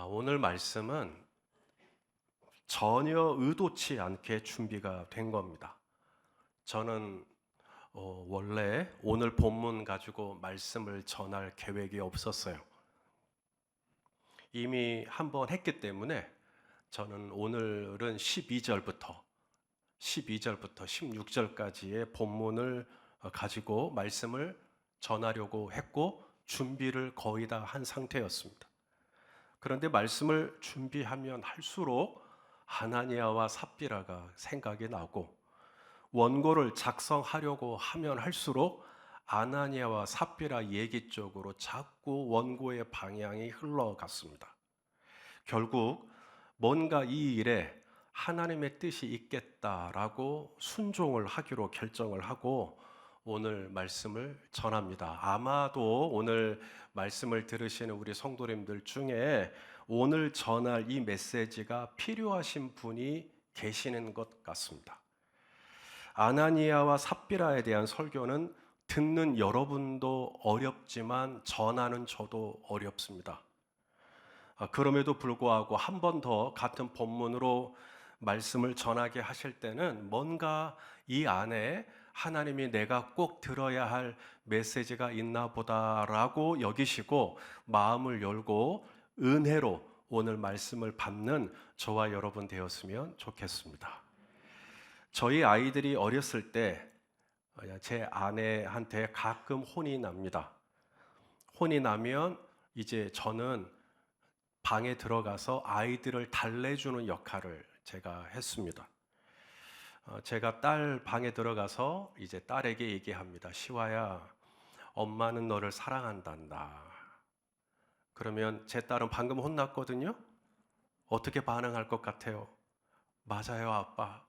오늘 말씀은 전혀 의도치 않게 준비가 된 겁니다. 저는 원래 오늘 본문 가지고 말씀을 전할 계획이 없었어요. 이미 한 번 했기 때문에 저는 오늘은 12절부터 16절까지의 본문을 가지고 말씀을 전하려고 했고 준비를 거의 다 한 상태였습니다. 그런데 말씀을 준비하면 할수록 하나니아와 삽비라가 생각이 나고 원고를 작성하려고 하면 할수록 아나니아와 삽비라 얘기 쪽으로 자꾸 원고의 방향이 흘러갔습니다. 결국 뭔가 이 일에 하나님의 뜻이 있겠다라고 순종을 하기로 결정을 하고 오늘 말씀을 전합니다. 아마도 오늘 말씀을 들으시는 우리 성도님들 중에 오늘 전할 이 메시지가 필요하신 분이 계시는 것 같습니다. 아나니아와 삽비라에 대한 설교는 듣는 여러분도 어렵지만 전하는 저도 어렵습니다. 그럼에도 불구하고 한 번 더 같은 본문으로 말씀을 전하게 하실 때는 뭔가 이 안에 하나님이 내가 꼭 들어야 할 메시지가 있나 보다라고 여기시고 마음을 열고 은혜로 오늘 말씀을 받는 저와 여러분 되었으면 좋겠습니다. 저희 아이들이 어렸을 때 제 아내한테 가끔 혼이 납니다. 혼이 나면 이제 저는 방에 들어가서 아이들을 달래주는 역할을 제가 했습니다. 제가 딸 방에 들어가서 이제 딸에게 얘기합니다. 시와야, 엄마는 너를 사랑한단다. 그러면 제 딸은 방금 혼났거든요. 어떻게 반응할 것 같아요? 맞아요, 아빠.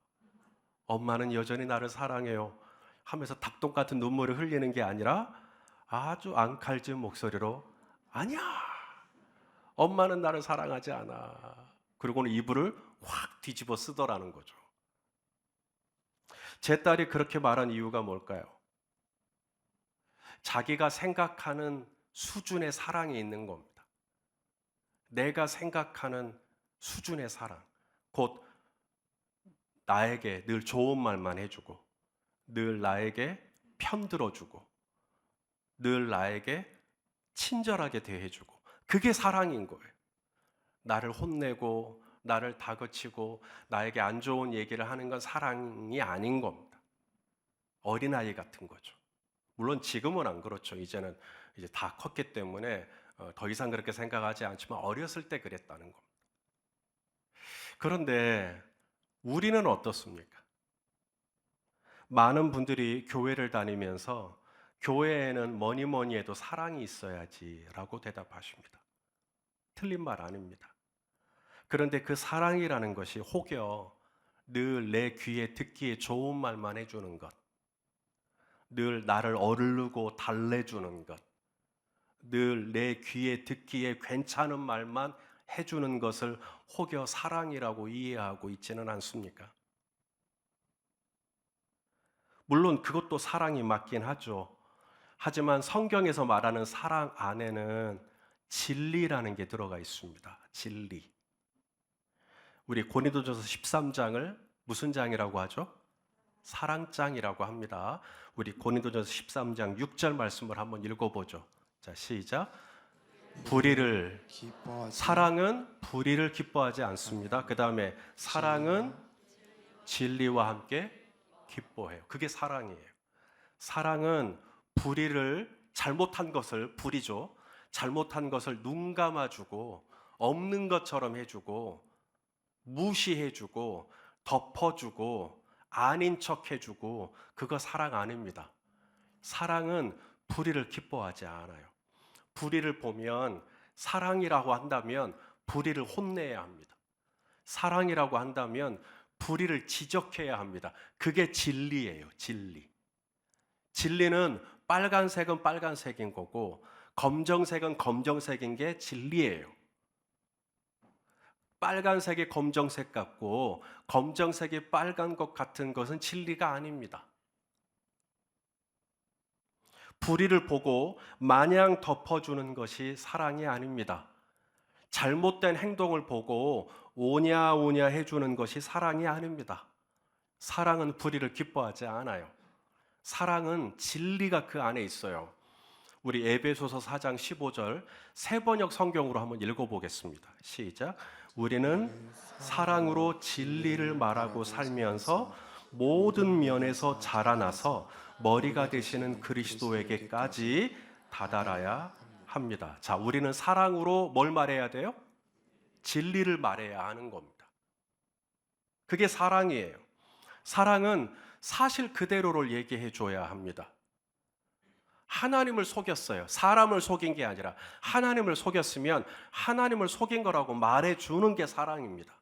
엄마는 여전히 나를 사랑해요. 하면서 닭똥 같은 눈물을 흘리는 게 아니라 아주 앙칼진 목소리로 아니야. 엄마는 나를 사랑하지 않아. 그리고는 이불을 확 뒤집어 쓰더라는 거죠. 제 딸이 그렇게 말한 이유가 뭘까요? 자기가 생각하는 수준의 사랑이 있는 겁니다. 내가 생각하는 수준의 사랑. 곧 나에게 늘 좋은 말만 해주고, 늘 나에게 편들어주고, 늘 나에게 친절하게 대해주고, 그게 사랑인 거예요. 나를 혼내고, 나를 다그치고, 나에게 안 좋은 얘기를 하는 건 사랑이 아닌 겁니다. 어린아이 같은 거죠. 물론 지금은 안 그렇죠. 이제는 이제 다 컸기 때문에 더 이상 그렇게 생각하지 않지만 어렸을 때 그랬다는 겁니다. 그런데 우리는 어떻습니까? 많은 분들이 교회를 다니면서 교회에는 뭐니 뭐니 해도 사랑이 있어야지라고 대답하십니다. 틀린 말 아닙니다. 그런데 그 사랑이라는 것이 혹여 늘 내 귀에 듣기에 좋은 말만 해주는 것, 늘 나를 어르르고 달래주는 것, 늘 내 귀에 듣기에 괜찮은 말만 해주는 것을 혹여 사랑이라고 이해하고 있지는 않습니까? 물론 그것도 사랑이 맞긴 하죠. 하지만 성경에서 말하는 사랑 안에는 진리라는 게 들어가 있습니다. 진리. 우리 고린도전서 13장을 무슨 장이라고 하죠? 사랑장이라고 합니다. 우리 고린도전서 13장 6절 말씀을 한번 읽어보죠. 자, 시작. 불의를 사랑은 불의를 기뻐하지 않습니다. 그 다음에 사랑은 진리와 함께 기뻐해요. 그게 사랑이에요. 사랑은 불의를 잘못한 것을 불의죠. 잘못한 것을 눈 감아주고 없는 것처럼 해주고 무시해주고 덮어주고 아닌 척해주고 그거 사랑 아닙니다. 사랑은 불의를 기뻐하지 않아요. 불의를 보면 사랑이라고 한다면 불의를 혼내야 합니다. 사랑이라고 한다면 불의를 지적해야 합니다. 그게 진리예요. 진리. 진리는 빨간색은 빨간색인 거고 검정색은 검정색인 게 진리예요. 빨간색이 검정색 같고 검정색이 빨간 것 같은 것은 진리가 아닙니다. 불의를 보고 마냥 덮어주는 것이 사랑이 아닙니다. 잘못된 행동을 보고 오냐 오냐 해주는 것이 사랑이 아닙니다. 사랑은 불의를 기뻐하지 않아요. 사랑은 진리가 그 안에 있어요. 우리 에베소서 4장 15절 새번역 성경으로 한번 읽어보겠습니다. 시작. 우리는 사랑으로 진리를 말하고 살면서 모든 면에서 자라나서 머리가 되시는 그리스도에게까지 다다라야 합니다. 자, 우리는 사랑으로 뭘 말해야 돼요? 진리를 말해야 하는 겁니다. 그게 사랑이에요. 사랑은 사실 그대로를 얘기해 줘야 합니다. 하나님을 속였어요. 사람을 속인 게 아니라 하나님을 속였으면 하나님을 속인 거라고 말해 주는 게 사랑입니다.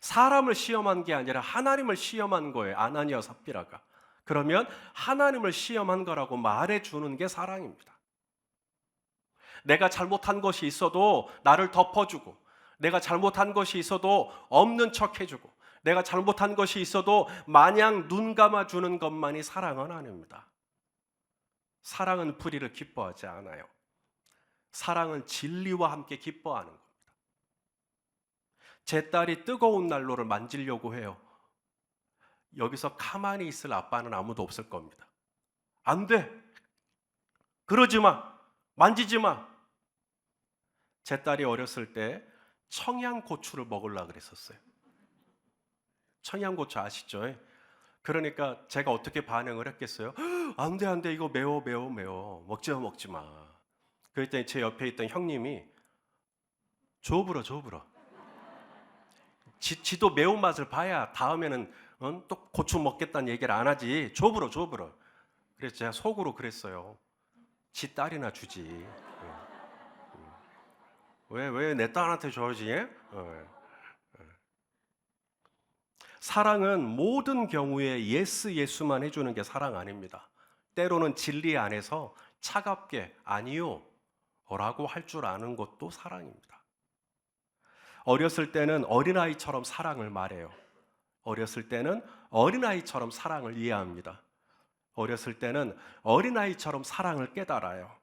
사람을 시험한 게 아니라 하나님을 시험한 거예요. 아나니아와 삽비라가. 그러면 하나님을 시험한 거라고 말해 주는 게 사랑입니다. 내가 잘못한 것이 있어도 나를 덮어주고, 내가 잘못한 것이 있어도 없는 척 해주고, 내가 잘못한 것이 있어도 마냥 눈 감아주는 것만이 사랑은 아닙니다. 사랑은 불의를 기뻐하지 않아요. 사랑은 진리와 함께 기뻐하는 겁니다. 제 딸이 뜨거운 난로를 만지려고 해요. 여기서 가만히 있을 아빠는 아무도 없을 겁니다. 안 돼! 그러지 마! 만지지 마! 제 딸이 어렸을 때 청양고추를 먹으려고 그랬었어요. 청양고추 아시죠? 그러니까 제가 어떻게 반응을 했겠어요? 안 돼, 안 돼. 이거 매워, 매워, 매워. 먹지 마, 먹지 마. 그랬더니 제 옆에 있던 형님이 줘불어, 줘불어. 지도 매운맛을 봐야 다음에는 또 고추 먹겠다는 얘기를 안 하지. 줘불어, 줘불어. 그래서 제가 속으로 그랬어요. 지 딸이나 주지. 왜 내 딸한테 줘야지? 사랑은 모든 경우에 예스 예수만 해주는 게 사랑 아닙니다. 때로는 진리 안에서 차갑게 아니요 라고 할 줄 아는 것도 사랑입니다. 어렸을 때는 어린아이처럼 사랑을 말해요. 어렸을 때는 어린아이처럼 사랑을 이해합니다. 어렸을 때는 어린아이처럼 사랑을 깨달아요.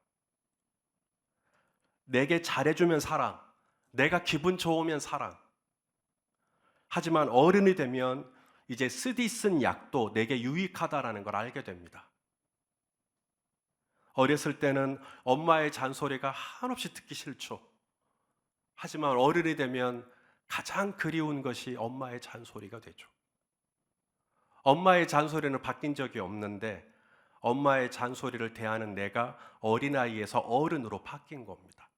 내게 잘해주면 사랑, 내가 기분 좋으면 사랑. 하지만 어른이 되면 이제 쓰디 쓴 약도 내게 유익하다라는 걸 알게 됩니다. 어렸을 때는 엄마의 잔소리가 한없이 듣기 싫죠. 하지만 어른이 되면 가장 그리운 것이 엄마의 잔소리가 되죠. 엄마의 잔소리는 바뀐 적이 없는데 엄마의 잔소리를 대하는 내가 어린아이에서 어른으로 바뀐 겁니다.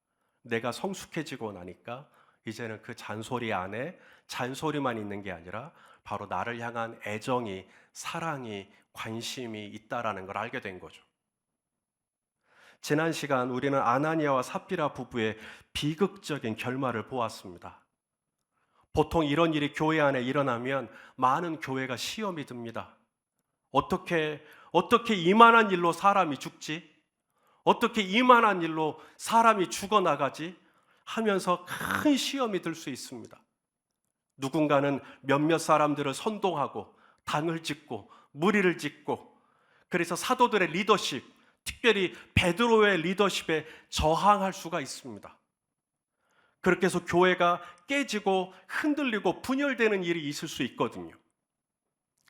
내가 성숙해지고 나니까 이제는 그 잔소리 안에 잔소리만 있는 게 아니라 바로 나를 향한 애정이, 사랑이, 관심이 있다라는 걸 알게 된 거죠. 지난 시간 우리는 아나니아와 삽비라 부부의 비극적인 결말을 보았습니다. 보통 이런 일이 교회 안에 일어나면 많은 교회가 시험이 듭니다. 어떻게 이만한 일로 사람이 죽지? 어떻게 이만한 일로 사람이 죽어나가지? 하면서 큰 시험이 들 수 있습니다. 누군가는 몇몇 사람들을 선동하고 당을 짓고 무리를 짓고, 그래서 사도들의 리더십, 특별히 베드로의 리더십에 저항할 수가 있습니다. 그렇게 해서 교회가 깨지고 흔들리고 분열되는 일이 있을 수 있거든요.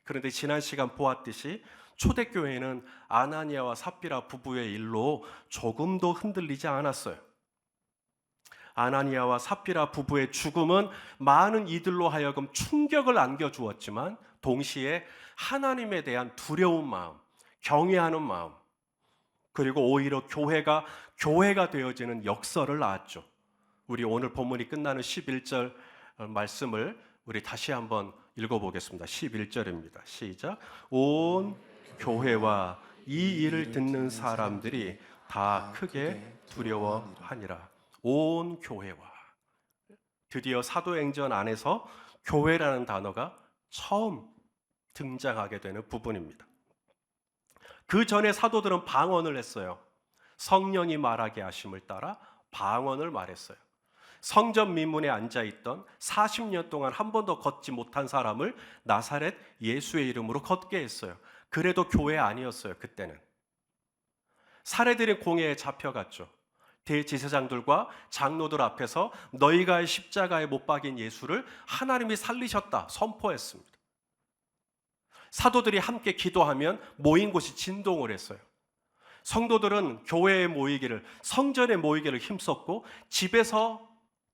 그런데 지난 시간 보았듯이 초대교회는 아나니아와 삽비라 부부의 일로 조금도 흔들리지 않았어요. 아나니아와 삽비라 부부의 죽음은 많은 이들로 하여금 충격을 안겨주었지만 동시에 하나님에 대한 두려운 마음, 경외하는 마음, 그리고 오히려 교회가 되어지는 역설을 낳았죠. 우리 오늘 본문이 끝나는 11절 말씀을 우리 다시 한번 읽어보겠습니다. 11절입니다. 시작. 온 교회와 이 일을 듣는 사람들이 다 크게 두려워하니라. 온 교회와. 드디어 사도행전 안에서 교회라는 단어가 처음 등장하게 되는 부분입니다. 그 전에 사도들은 방언을 했어요. 성령이 말하게 하심을 따라 방언을 말했어요. 성전 미문에 앉아있던 40년 동안 한 번도 걷지 못한 사람을 나사렛 예수의 이름으로 걷게 했어요. 그래도 교회 아니었어요. 그때는 사례들이 공회에 잡혀갔죠. 대제사장들과 장로들 앞에서 너희가 십자가에 못 박인 예수를 하나님이 살리셨다 선포했습니다. 사도들이 함께 기도하면 모인 곳이 진동을 했어요. 성도들은 교회에 모이기를, 성전에 모이기를 힘썼고 집에서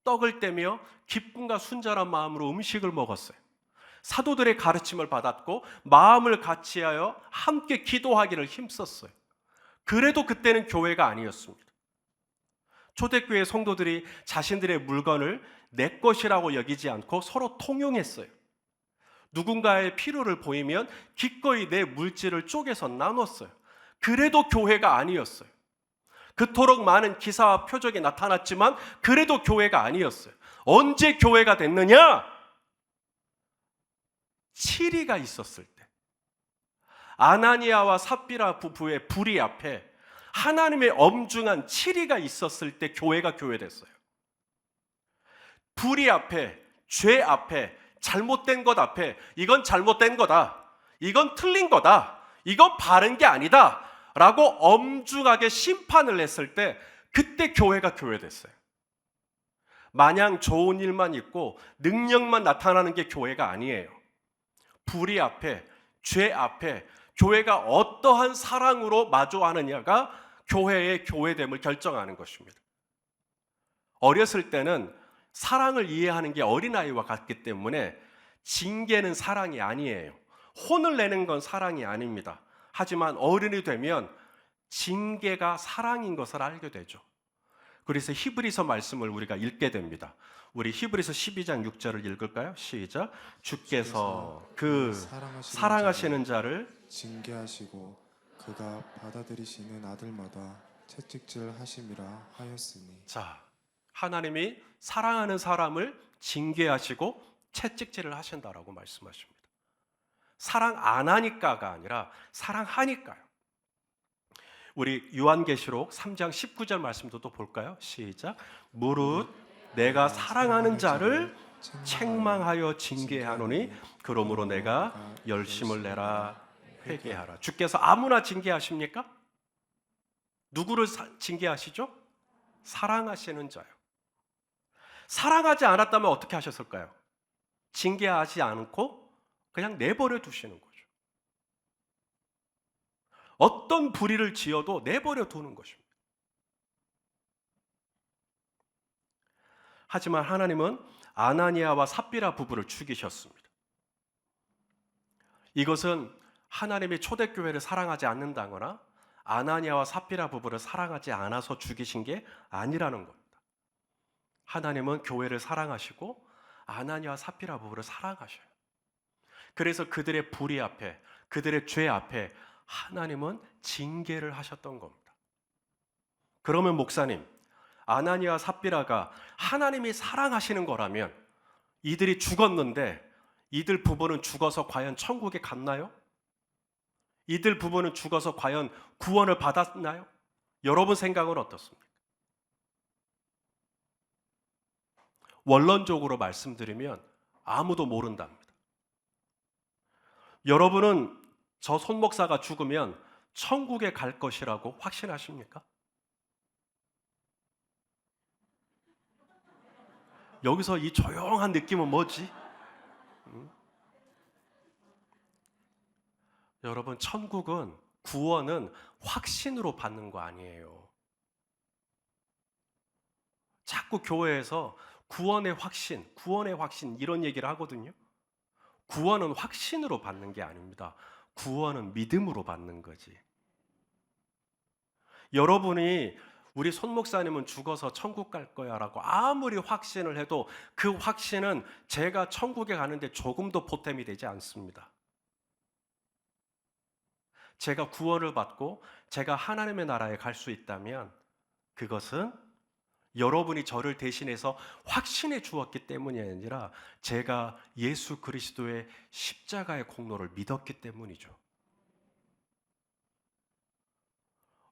떡을 떼며 기쁨과 순전한 마음으로 음식을 먹었어요. 사도들의 가르침을 받았고 마음을 같이하여 함께 기도하기를 힘썼어요. 그래도 그때는 교회가 아니었습니다. 초대교회 성도들이 자신들의 물건을 내 것이라고 여기지 않고 서로 통용했어요. 누군가의 필요를 보이면 기꺼이 내 물질을 쪼개서 나눴어요. 그래도 교회가 아니었어요. 그토록 많은 기사와 표적이 나타났지만 그래도 교회가 아니었어요. 언제 교회가 됐느냐? 치리가 있었을 때, 아나니아와 삽비라 부부의 불의 앞에 하나님의 엄중한 치리가 있었을 때 교회가 교회됐어요. 불의 앞에, 죄 앞에, 잘못된 것 앞에 이건 잘못된 거다, 이건 틀린 거다, 이건 바른 게 아니다 라고 엄중하게 심판을 했을 때 그때 교회가 교회됐어요. 마냥 좋은 일만 있고 능력만 나타나는 게 교회가 아니에요. 불의 앞에, 죄 앞에 교회가 어떠한 사랑으로 마주하느냐가 교회의 교회됨을 결정하는 것입니다. 어렸을 때는 사랑을 이해하는 게 어린아이와 같기 때문에 징계는 사랑이 아니에요. 혼을 내는 건 사랑이 아닙니다. 하지만 어른이 되면 징계가 사랑인 것을 알게 되죠. 그래서 히브리서 말씀을 우리가 읽게 됩니다. 우리 히브리서 12장 6절을 읽을까요? 시작. 주께서 그 사랑하시는 자를 징계하시고 그가 받아들이시는 아들마다 채찍질 하심이라 하였으니. 자, 하나님이 사랑하는 사람을 징계하시고 채찍질을 하신다라고 말씀하십니다. 사랑 안 하니까가 아니라 사랑하니까요. 우리 요한계시록 3장 19절 말씀도 또 볼까요? 시작. 무릇 내가 사랑하는 자를 책망하여 징계하노니 그러므로 내가 열심을 내라 회개하라. 주께서 아무나 징계하십니까? 누구를 징계하시죠? 사랑하시는 자요. 사랑하지 않았다면 어떻게 하셨을까요? 징계하지 않고 그냥 내버려 두시는 거죠. 어떤 불의를 지어도 내버려 두는 것입니다. 하지만 하나님은 아나니아와 삽비라 부부를 죽이셨습니다. 이것은 하나님이 초대교회를 사랑하지 않는다거나 아나니아와 삽비라 부부를 사랑하지 않아서 죽이신 게 아니라는 겁니다. 하나님은 교회를 사랑하시고 아나니아와 삽비라 부부를 사랑하셔요. 그래서 그들의 불의 앞에, 그들의 죄 앞에 하나님은 징계를 하셨던 겁니다. 그러면 목사님, 아나니아와 삽비라가 하나님이 사랑하시는 거라면 이들이 죽었는데 이들 부부는 죽어서 과연 천국에 갔나요? 이들 부부는 죽어서 과연 구원을 받았나요? 여러분 생각은 어떻습니까? 원론적으로 말씀드리면 아무도 모른답니다. 여러분은 저 손 목사가 죽으면 천국에 갈 것이라고 확신하십니까? 여기서 이 조용한 느낌은 뭐지? 여러분, 천국은, 구원은 확신으로 받는 거 아니에요. 자꾸 교회에서 구원의 확신 이런 얘기를 하거든요. 구원은 확신으로 받는 게 아닙니다. 구원은 믿음으로 받는 거지. 여러분이 우리 손 목사님은 죽어서 천국 갈 거야 라고 아무리 확신을 해도 그 확신은 제가 천국에 가는데 조금도 보탬이 되지 않습니다. 제가 구원을 받고 제가 하나님의 나라에 갈 수 있다면 그것은 여러분이 저를 대신해서 확신해 주었기 때문이 아니라 제가 예수 그리스도의 십자가의 공로를 믿었기 때문이죠.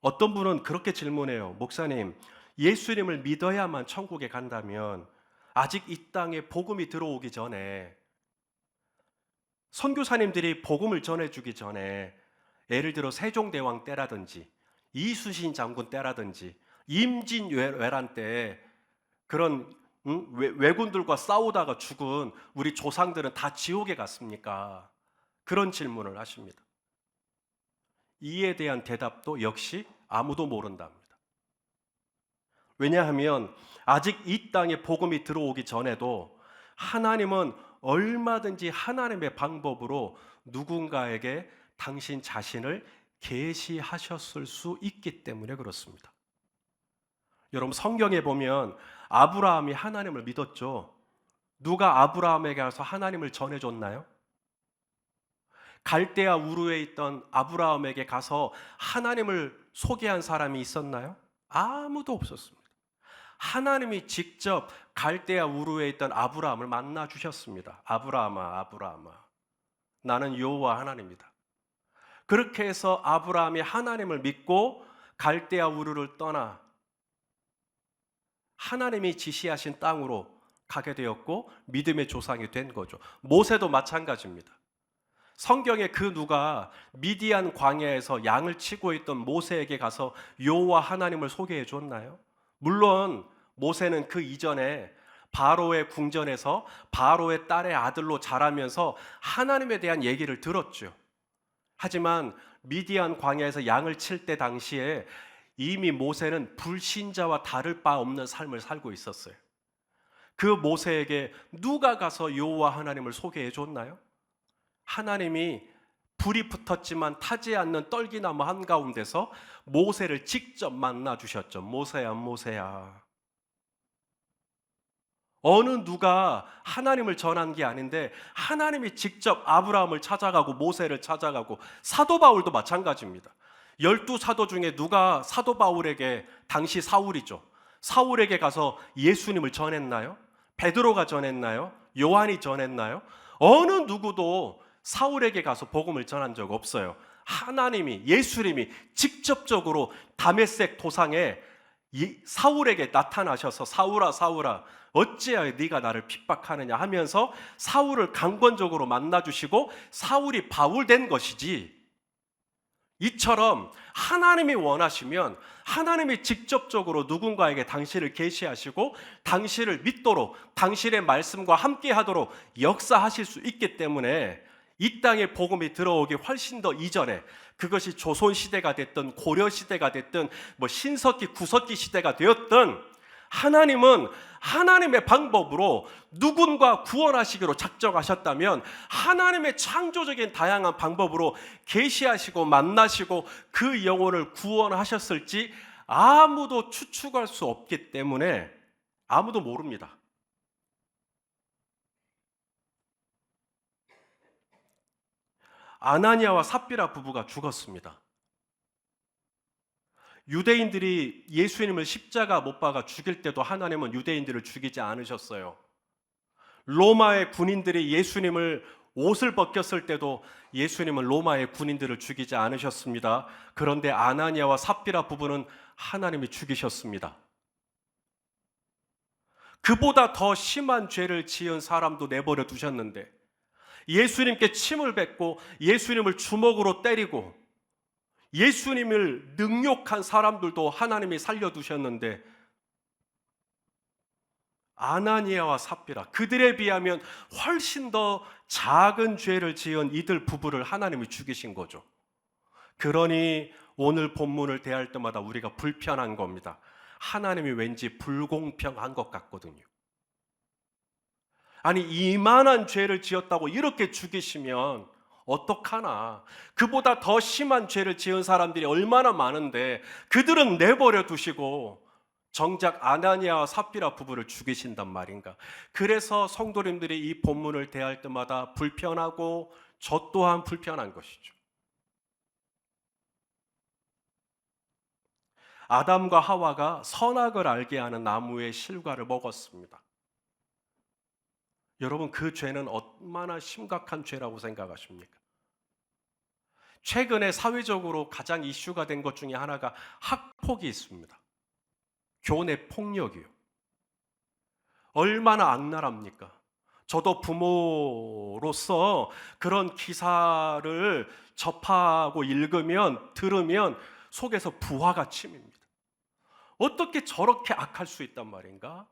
어떤 분은 그렇게 질문해요. 목사님, 예수님을 믿어야만 천국에 간다면 아직 이 땅에 복음이 들어오기 전에 선교사님들이 복음을 전해주기 전에 예를 들어 세종대왕 때라든지 이순신 장군 때라든지 임진왜란 때 그런 왜군들과 싸우다가 죽은 우리 조상들은 다 지옥에 갔습니까? 그런 질문을 하십니다. 이에 대한 대답도 역시 아무도 모른답니다. 왜냐하면 아직 이 땅에 복음이 들어오기 전에도 하나님은 얼마든지 하나님의 방법으로 누군가에게 당신 자신을 계시하셨을 수 있기 때문에 그렇습니다. 여러분 성경에 보면 아브라함이 하나님을 믿었죠. 누가 아브라함에게 가서 하나님을 전해줬나요? 갈대아 우르에 있던 아브라함에게 가서 하나님을 소개한 사람이 있었나요? 아무도 없었습니다. 하나님이 직접 갈대아 우르에 있던 아브라함을 만나 주셨습니다. 아브라함아, 아브라함아, 나는 여호와 하나님이다. 그렇게 해서 아브라함이 하나님을 믿고 갈대아 우르를 떠나 하나님이 지시하신 땅으로 가게 되었고 믿음의 조상이 된 거죠. 모세도 마찬가지입니다. 성경에 그 누가 미디안 광야에서 양을 치고 있던 모세에게 가서 여호와 하나님을 소개해 줬나요? 물론 모세는 그 이전에 바로의 궁전에서 바로의 딸의 아들로 자라면서 하나님에 대한 얘기를 들었죠. 하지만 미디안 광야에서 양을 칠 때 당시에 이미 모세는 불신자와 다를 바 없는 삶을 살고 있었어요. 그 모세에게 누가 가서 여호와 하나님을 소개해 줬나요? 하나님이 불이 붙었지만 타지 않는 떨기나무 한가운데서 모세를 직접 만나 주셨죠. 모세야, 모세야. 어느 누가 하나님을 전한 게 아닌데 하나님이 직접 아브라함을 찾아가고 모세를 찾아가고 사도 바울도 마찬가지입니다. 12사도 중에 누가 사도 바울에게, 당시 사울이죠, 사울에게 가서 예수님을 전했나요? 베드로가 전했나요? 요한이 전했나요? 어느 누구도 사울에게 가서 복음을 전한 적 없어요. 하나님이, 예수님이 직접적으로 다메섹 도상에 사울에게 나타나셔서 사울아, 사울아, 어찌하여 네가 나를 핍박하느냐 하면서 사울을 강권적으로 만나주시고 사울이 바울 된 것이지, 이처럼 하나님이 원하시면 하나님이 직접적으로 누군가에게 당신을 계시하시고 당신을 믿도록, 당신의 말씀과 함께 하도록 역사하실 수 있기 때문에 이 땅에 복음이 들어오기 훨씬 더 이전에, 그것이 조선시대가 됐든 고려시대가 됐든 신석기, 구석기 시대가 되었든 하나님은 하나님의 방법으로 누군가 구원하시기로 작정하셨다면 하나님의 창조적인 다양한 방법으로 계시하시고 만나시고 그 영혼을 구원하셨을지 아무도 추측할 수 없기 때문에 아무도 모릅니다. 아나니아와 삽비라 부부가 죽었습니다. 유대인들이 예수님을 십자가 못 박아 죽일 때도 하나님은 유대인들을 죽이지 않으셨어요. 로마의 군인들이 예수님을 옷을 벗겼을 때도 예수님은 로마의 군인들을 죽이지 않으셨습니다. 그런데 아나니아와 삽비라 부부는 하나님이 죽이셨습니다. 그보다 더 심한 죄를 지은 사람도 내버려 두셨는데, 예수님께 침을 뱉고 예수님을 주먹으로 때리고 예수님을 능욕한 사람들도 하나님이 살려두셨는데, 아나니아와 삽비라, 그들에 비하면 훨씬 더 작은 죄를 지은 이들 부부를 하나님이 죽이신 거죠. 그러니 오늘 본문을 대할 때마다 우리가 불편한 겁니다. 하나님이 왠지 불공평한 것 같거든요. 아니, 이만한 죄를 지었다고 이렇게 죽이시면 어떡하나. 그보다 더 심한 죄를 지은 사람들이 얼마나 많은데 그들은 내버려 두시고 정작 아나니아와 삽비라 부부를 죽이신단 말인가. 그래서 성도님들이 이 본문을 대할 때마다 불편하고 저 또한 불편한 것이죠. 아담과 하와가 선악을 알게 하는 나무의 실과를 먹었습니다. 여러분, 그 죄는 얼마나 심각한 죄라고 생각하십니까? 최근에 사회적으로 가장 이슈가 된 것 중에 하나가 학폭이 있습니다. 교내 폭력이요. 얼마나 악랄합니까? 저도 부모로서 그런 기사를 접하고 읽으면, 들으면 속에서 부화가 침입니다. 어떻게 저렇게 악할 수 있단 말인가?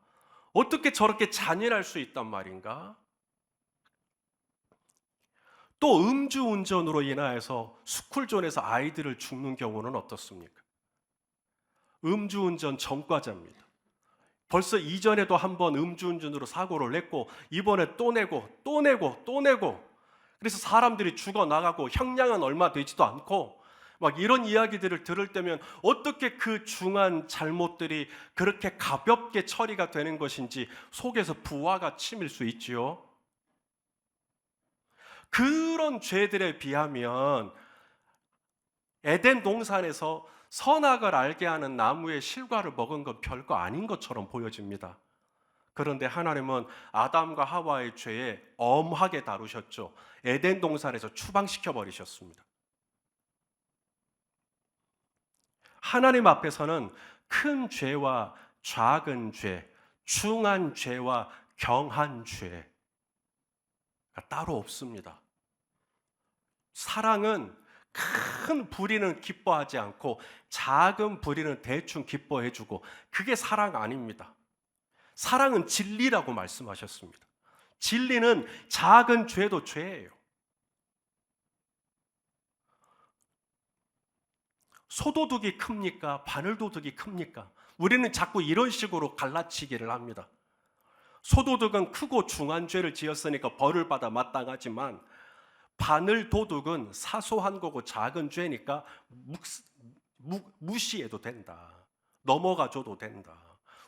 어떻게 저렇게 잔인할 수 있단 말인가? 또 음주운전으로 인하여서 스쿨존에서 아이들을 죽는 경우는 어떻습니까? 음주운전 전과자입니다. 벌써 이전에도 한번 음주운전으로 사고를 냈고 이번에 또 내고 또 내고 또 내고, 그래서 사람들이 죽어나가고 형량은 얼마 되지도 않고 막 이런 이야기들을 들을 때면 어떻게 그 중한 잘못들이 그렇게 가볍게 처리가 되는 것인지 속에서 부하가 치밀 수 있지요. 그런 죄들에 비하면 에덴 동산에서 선악을 알게 하는 나무의 실과를 먹은 건 별거 아닌 것처럼 보여집니다. 그런데 하나님은 아담과 하와의 죄에 엄하게 다루셨죠. 에덴 동산에서 추방시켜 버리셨습니다. 하나님 앞에서는 큰 죄와 작은 죄, 중한 죄와 경한 죄가 따로 없습니다. 사랑은 큰 불의는 기뻐하지 않고 작은 불의는 대충 기뻐해주고, 그게 사랑 아닙니다. 사랑은 진리라고 말씀하셨습니다. 진리는 작은 죄도 죄예요. 소도둑이 큽니까? 바늘도둑이 큽니까? 우리는 자꾸 이런 식으로 갈라치기를 합니다. 소도둑은 크고 중한 죄를 지었으니까 벌을 받아 마땅하지만 바늘도둑은 사소한 거고 작은 죄니까 무시해도 된다. 넘어가줘도 된다.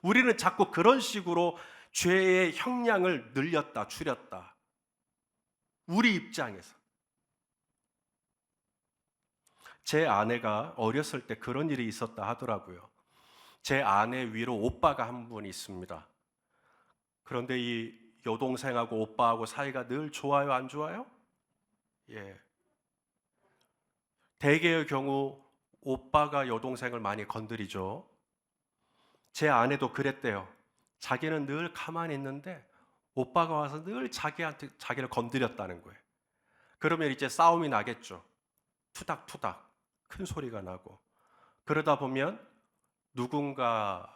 우리는 자꾸 그런 식으로 죄의 형량을 늘렸다 줄였다. 우리 입장에서. 제 아내가 어렸을 때 그런 일이 있었다 하더라고요. 제 아내 위로 오빠가 한 분 있습니다. 그런데 이 여동생하고 오빠하고 사이가 늘 좋아요, 안 좋아요? 예. 대개의 경우 오빠가 여동생을 많이 건드리죠. 제 아내도 그랬대요. 자기는 늘 가만히 있는데 오빠가 와서 늘 자기를 건드렸다는 거예요. 그러면 이제 싸움이 나겠죠. 투닥투닥 큰 소리가 나고, 그러다 보면 누군가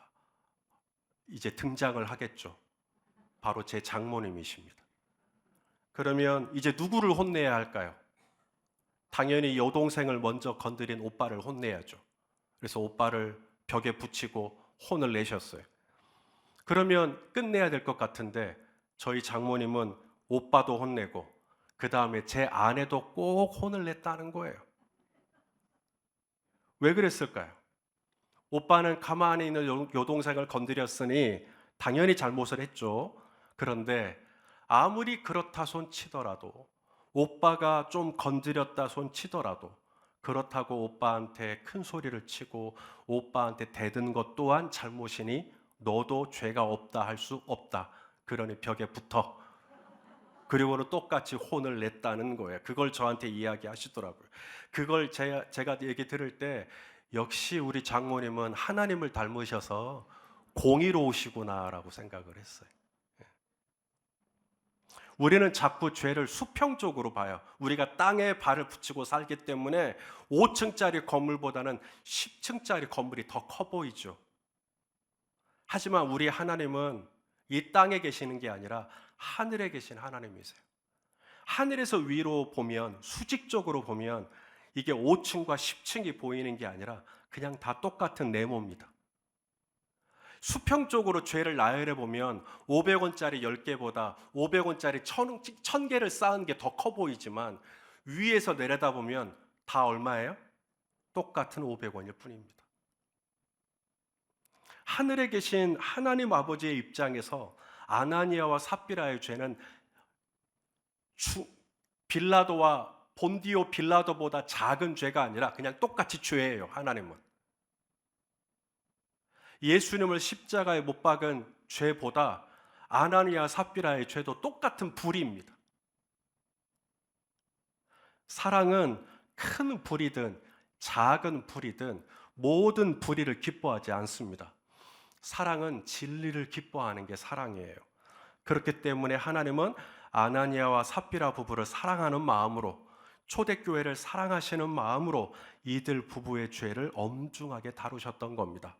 이제 등장을 하겠죠. 바로 제 장모님이십니다. 그러면 이제 누구를 혼내야 할까요? 당연히 여동생을 먼저 건드린 오빠를 혼내야죠. 그래서 오빠를 벽에 붙이고 혼을 내셨어요. 그러면 끝내야 될 것 같은데 저희 장모님은 오빠도 혼내고 그 다음에 제 아내도 꼭 혼을 냈다는 거예요. 왜 그랬을까요? 오빠는 가만히 있는 여동생을 건드렸으니 당연히 잘못을 했죠. 그런데 아무리 그렇다 손 치더라도, 오빠가 좀 건드렸다 손 치더라도, 그렇다고 오빠한테 큰 소리를 치고 오빠한테 대든 것 또한 잘못이니 너도 죄가 없다 할 수 없다. 그러니 벽에 붙어. 그리고는 똑같이 혼을 냈다는 거예요. 그걸 저한테 이야기하시더라고요. 그걸 제가 얘기 들을 때 역시 우리 장모님은 하나님을 닮으셔서 공의로우시구나라고 생각을 했어요. 우리는 자꾸 죄를 수평적으로 봐요. 우리가 땅에 발을 붙이고 살기 때문에 5층짜리 건물보다는 10층짜리 건물이 더 커 보이죠. 하지만 우리 하나님은 이 땅에 계시는 게 아니라 하늘에 계신 하나님이세요. 하늘에서 위로 보면, 수직적으로 보면 이게 5층과 10층이 보이는 게 아니라 그냥 다 똑같은 네모입니다. 수평적으로 죄를 나열해 보면 500원짜리 10개보다 500원짜리 1000개를 쌓은 게 더 커 보이지만 위에서 내려다 보면 다 얼마예요? 똑같은 500원일 뿐입니다. 하늘에 계신 하나님 아버지의 입장에서 아나니아와 삽비라의 죄는 빌라도와 본디오 빌라도보다 작은 죄가 아니라 그냥 똑같이 죄예요. 하나님은 예수님을 십자가에 못 박은 죄보다 아나니아 삽비라의 죄도 똑같은 불의입니다. 사랑은 큰 불이든 작은 불이든 모든 불의를 기뻐하지 않습니다. 사랑은 진리를 기뻐하는 게 사랑이에요. 그렇기 때문에 하나님은 아나니아와 삽비라 부부를 사랑하는 마음으로, 초대교회를 사랑하시는 마음으로 이들 부부의 죄를 엄중하게 다루셨던 겁니다.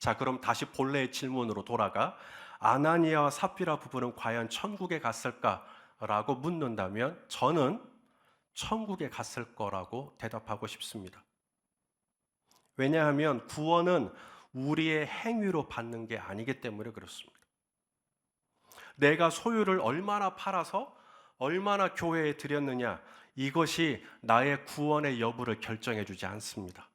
자, 그럼 다시 본래의 질문으로 돌아가 아나니아와 삽비라 부부는 과연 천국에 갔을까라고 묻는다면 저는 천국에 갔을 거라고 대답하고 싶습니다. 왜냐하면 구원은 우리의 행위로 받는 게 아니기 때문에 그렇습니다. 내가 소유를 얼마나 팔아서 얼마나 교회에 드렸느냐, 이것이 나의 구원의 여부를 결정해 주지 않습니다.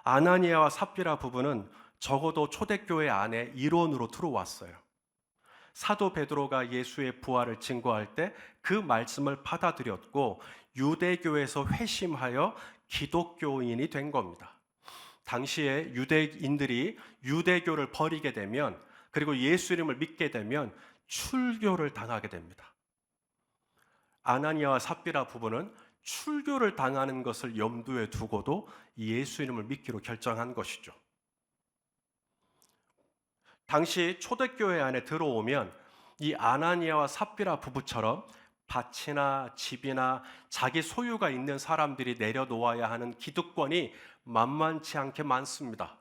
아나니아와 삽비라 부부는 적어도 초대교회 안에 일원으로 들어왔어요. 사도 베드로가 예수의 부활을 증거할 때 그 말씀을 받아들였고 유대교에서 회심하여 기독교인이 된 겁니다. 당시에 유대인들이 유대교를 버리게 되면, 그리고 예수님을 믿게 되면 출교를 당하게 됩니다. 아나니아와 삽비라 부부는 출교를 당하는 것을 염두에 두고도 예수님을 믿기로 결정한 것이죠. 당시 초대교회 안에 들어오면 이 아나니아와 삽비라 부부처럼 밭이나 집이나 자기 소유가 있는 사람들이 내려놓아야 하는 기득권이 만만치 않게 많습니다.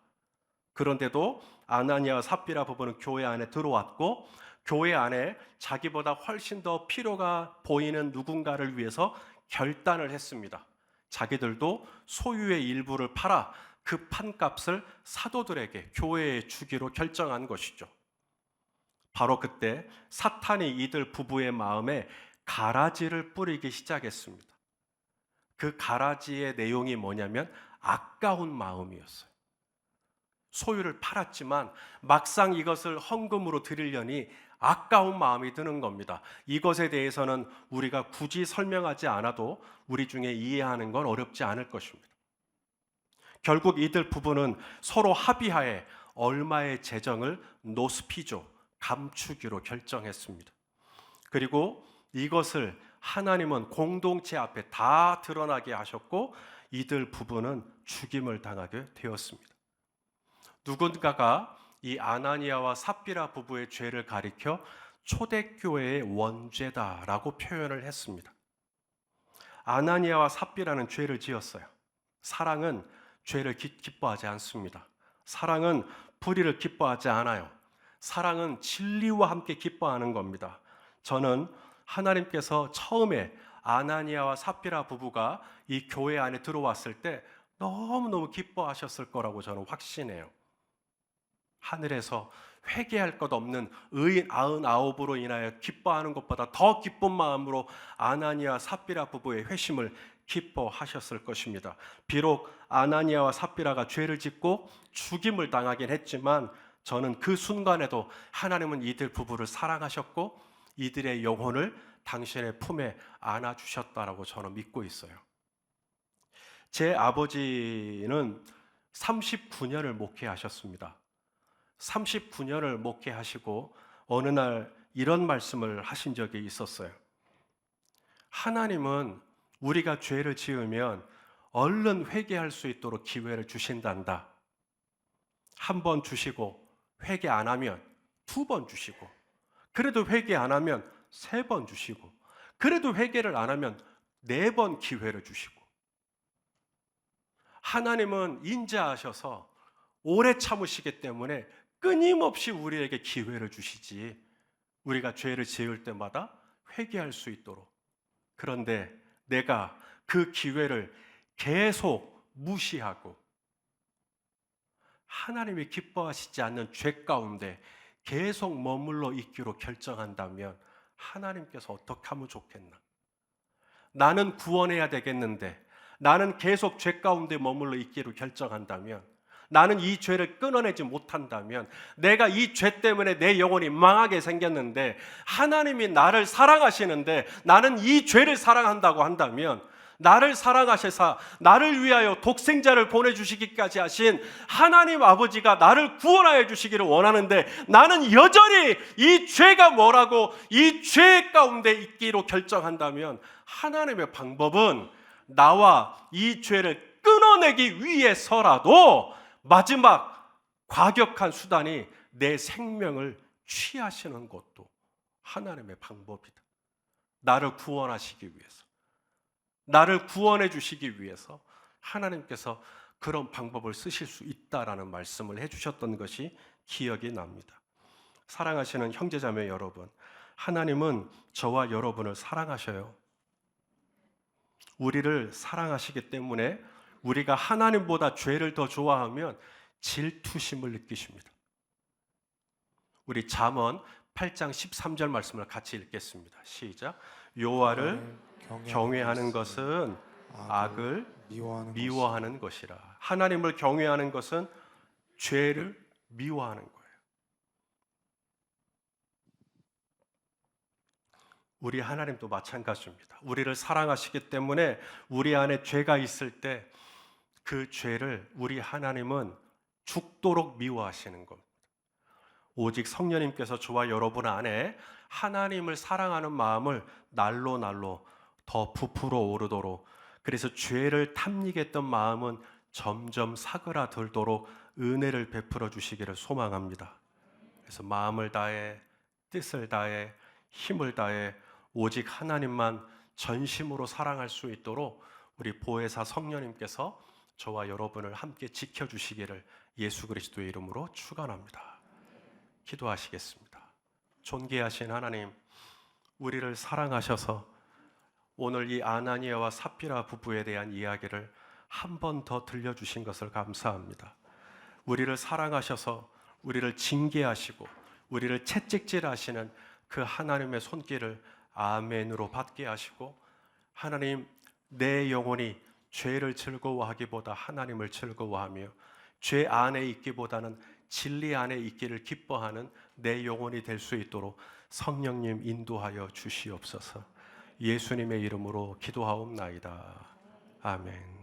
그런데도 아나니아와 삽비라 부부는 교회 안에 들어왔고 교회 안에 자기보다 훨씬 더 필요가 보이는 누군가를 위해서 결단을 했습니다. 자기들도 소유의 일부를 팔아 그 판값을 사도들에게 교회에 주기로 결정한 것이죠. 바로 그때 사탄이 이들 부부의 마음에 가라지를 뿌리기 시작했습니다. 그 가라지의 내용이 뭐냐면 아까운 마음이었어요. 소유를 팔았지만 막상 이것을 헌금으로 드리려니 아까운 마음이 드는 겁니다. 이것에 대해서는 우리가 굳이 설명하지 않아도 우리 중에 이해하는 건 어렵지 않을 것입니다. 결국 이들 부부는 서로 합의하에 얼마의 재정을 노스피죠, 감추기로 결정했습니다. 그리고 이것을 하나님은 공동체 앞에 다 드러나게 하셨고 이들 부부는 죽임을 당하게 되었습니다. 누군가가 이 아나니아와 삽비라 부부의 죄를 가리켜 초대교회의 원죄다라고 표현을 했습니다. 아나니아와 삽비라는 죄를 지었어요. 사랑은 죄를 기뻐하지 않습니다. 사랑은 불의를 기뻐하지 않아요. 사랑은 진리와 함께 기뻐하는 겁니다. 저는 하나님께서 처음에 아나니아와 삽비라 부부가 이 교회 안에 들어왔을 때 너무너무 기뻐하셨을 거라고 저는 확신해요. 하늘에서 회개할 것 없는 의인 99으로 인하여 기뻐하는 것보다 더 기쁜 마음으로 아나니아 삽비라 부부의 회심을 기뻐하셨을 것입니다. 비록 아나니아와 삽비라가 죄를 짓고 죽임을 당하긴 했지만 저는 그 순간에도 하나님은 이들 부부를 사랑하셨고 이들의 영혼을 당신의 품에 안아주셨다라고 저는 믿고 있어요. 제 아버지는 39년을 목회하셨습니다. 39년을 목회하시고 어느 날 이런 말씀을 하신 적이 있었어요. 하나님은 우리가 죄를 지으면 얼른 회개할 수 있도록 기회를 주신단다. 한 번 주시고 회개 안 하면 2번 주시고, 그래도 회개 안 하면 3번 주시고, 그래도 회개를 안 하면 4번 기회를 주시고, 하나님은 인자하셔서 오래 참으시기 때문에 끊임없이 우리에게 기회를 주시지, 우리가 죄를 지을 때마다 회개할 수 있도록. 그런데 내가 그 기회를 계속 무시하고 하나님이 기뻐하시지 않는 죄 가운데 계속 머물러 있기로 결정한다면 하나님께서 어떻게 하면 좋겠나? 나는 구원해야 되겠는데 나는 계속 죄 가운데 머물러 있기로 결정한다면, 나는 이 죄를 끊어내지 못한다면, 내가 이 죄 때문에 내 영혼이 망하게 생겼는데 하나님이 나를 사랑하시는데 나는 이 죄를 사랑한다고 한다면, 나를 사랑하셔서 나를 위하여 독생자를 보내주시기까지 하신 하나님 아버지가 나를 구원하여 주시기를 원하는데 나는 여전히 이 죄가 뭐라고 이 죄 가운데 있기로 결정한다면 하나님의 방법은 나와 이 죄를 끊어내기 위해서라도 마지막 과격한 수단이 내 생명을 취하시는 것도 하나님의 방법이다. 나를 구원하시기 위해서, 나를 구원해 주시기 위해서 하나님께서 그런 방법을 쓰실 수 있다라는 말씀을 해주셨던 것이 기억이 납니다. 사랑하시는 형제자매 여러분, 하나님은 저와 여러분을 사랑하셔요. 우리를 사랑하시기 때문에 우리가 하나님보다 죄를 더 좋아하면 질투심을 느끼십니다. 우리 잠언 8장 13절 말씀을 같이 읽겠습니다. 시작. 여호와를 경외하는 것은 악을 미워하는 것이라. 하나님을 경외하는 것은 죄를 미워하는 거예요. 우리 하나님도 마찬가지입니다. 우리를 사랑하시기 때문에 우리 안에 죄가 있을 때 그 죄를 우리 하나님은 죽도록 미워하시는 겁니다. 오직 성령님께서 저와 여러분 안에 하나님을 사랑하는 마음을 날로 날로 더 부풀어 오르도록, 그래서 죄를 탐닉했던 마음은 점점 사그라들도록 은혜를 베풀어 주시기를 소망합니다. 그래서 마음을 다해, 뜻을 다해, 힘을 다해 오직 하나님만 전심으로 사랑할 수 있도록 우리 보혜사 성령님께서 저와 여러분을 함께 지켜주시기를 예수 그리스도의 이름으로 축원합니다. 기도하시겠습니다. 존귀하신 하나님, 우리를 사랑하셔서 오늘 이 아나니아와 삽비라 부부에 대한 이야기를 한 번 더 들려주신 것을 감사합니다. 우리를 사랑하셔서 우리를 징계하시고 우리를 채찍질하시는 그 하나님의 손길을 아멘으로 받게 하시고, 하나님, 내 영혼이 죄를 즐거워하기보다 하나님을 즐거워하며 죄 안에 있기보다는 진리 안에 있기를 기뻐하는 내 영혼이 될 수 있도록 성령님 인도하여 주시옵소서. 예수님의 이름으로 기도하옵나이다. 아멘.